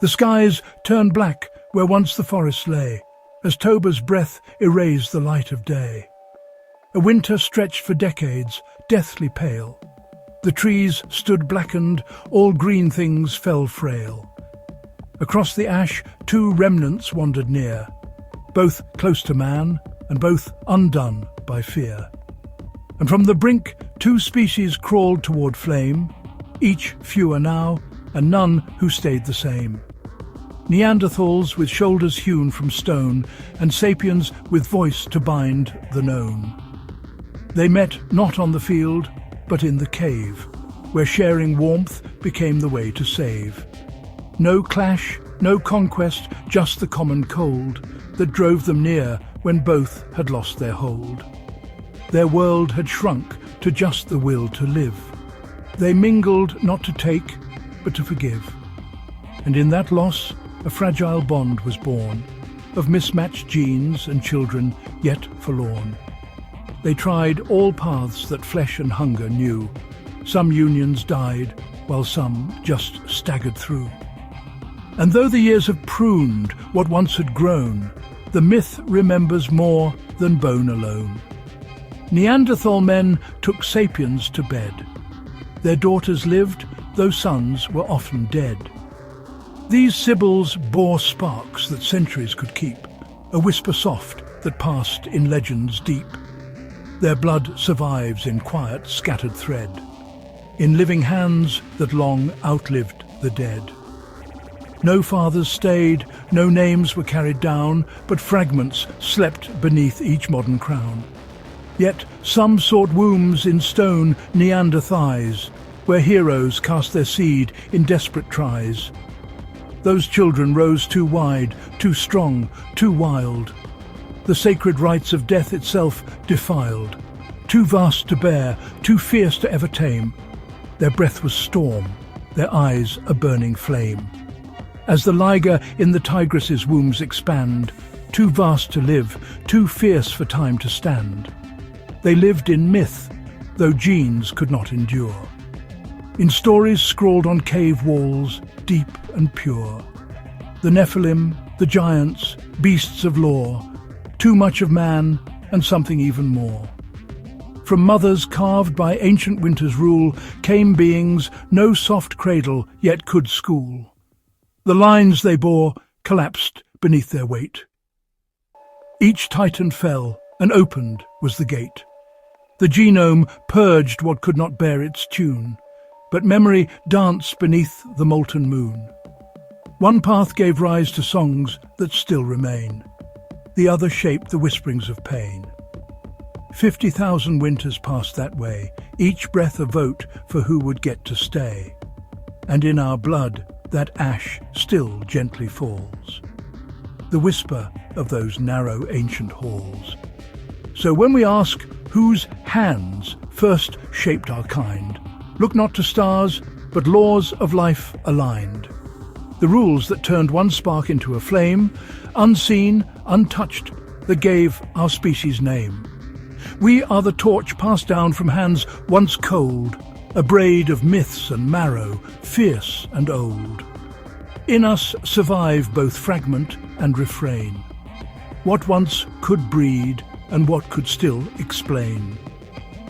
The skies turned black where once the forest lay, as Toba's breath erased the light of day. A winter stretched for decades, deathly pale. The trees stood blackened, all green things fell frail. Across the ash, two remnants wandered near, both close to man and both undone by fear. And from the brink, two species crawled toward flame, each fewer now, and none who stayed the same. Neanderthals with shoulders hewn from stone, and sapiens with voice to bind the known. They met not on the field, but in the cave, where sharing warmth became the way to save. No clash, no conquest, just the common cold that drove them near when both had lost their hold. Their world had shrunk to just the will to live. They mingled not to take, but to forgive. And in that loss, a fragile bond was born, of mismatched genes and children yet forlorn. They tried all paths that flesh and hunger knew. Some unions died, while some just staggered through. And though the years have pruned what once had grown, the myth remembers more than bone alone. Neanderthal men took sapiens to bed. Their daughters lived, though sons were often dead. These sibyls bore sparks that centuries could keep, a whisper soft that passed in legends deep. Their blood survives in quiet, scattered thread, in living hands that long outlived the dead. No fathers stayed, no names were carried down, but fragments slept beneath each modern crown. Yet some sought wombs in stone Neander thighs, where heroes cast their seed in desperate tries. Those children rose too wide, too strong, too wild. The sacred rites of death itself defiled. Too vast to bear, too fierce to ever tame. Their breath was storm, their eyes a burning flame. As the liger in the tigress's wombs expand, too vast to live, too fierce for time to stand. They lived in myth, though genes could not endure. In stories scrawled on cave walls, deep and pure. The Nephilim, the giants, beasts of lore, too much of man and something even more. From mothers carved by ancient winter's rule came beings no soft cradle yet could school. The lines they bore collapsed beneath their weight. Each titan fell, and opened was the gate. The genome purged what could not bear its tune, but memory danced beneath the molten moon. One path gave rise to songs that still remain. The other shaped the whisperings of pain. 50,000 winters passed that way, each breath a vote for who would get to stay. And in our blood, that ash still gently falls, the whisper of those narrow ancient halls. So when we ask whose hands first shaped our kind, look not to stars, but laws of life aligned. The rules that turned one spark into a flame, unseen, untouched, that gave our species name. We are the torch passed down from hands once cold, a braid of myths and marrow, fierce and old. In us survive both fragment and refrain, what once could breed and what could still explain.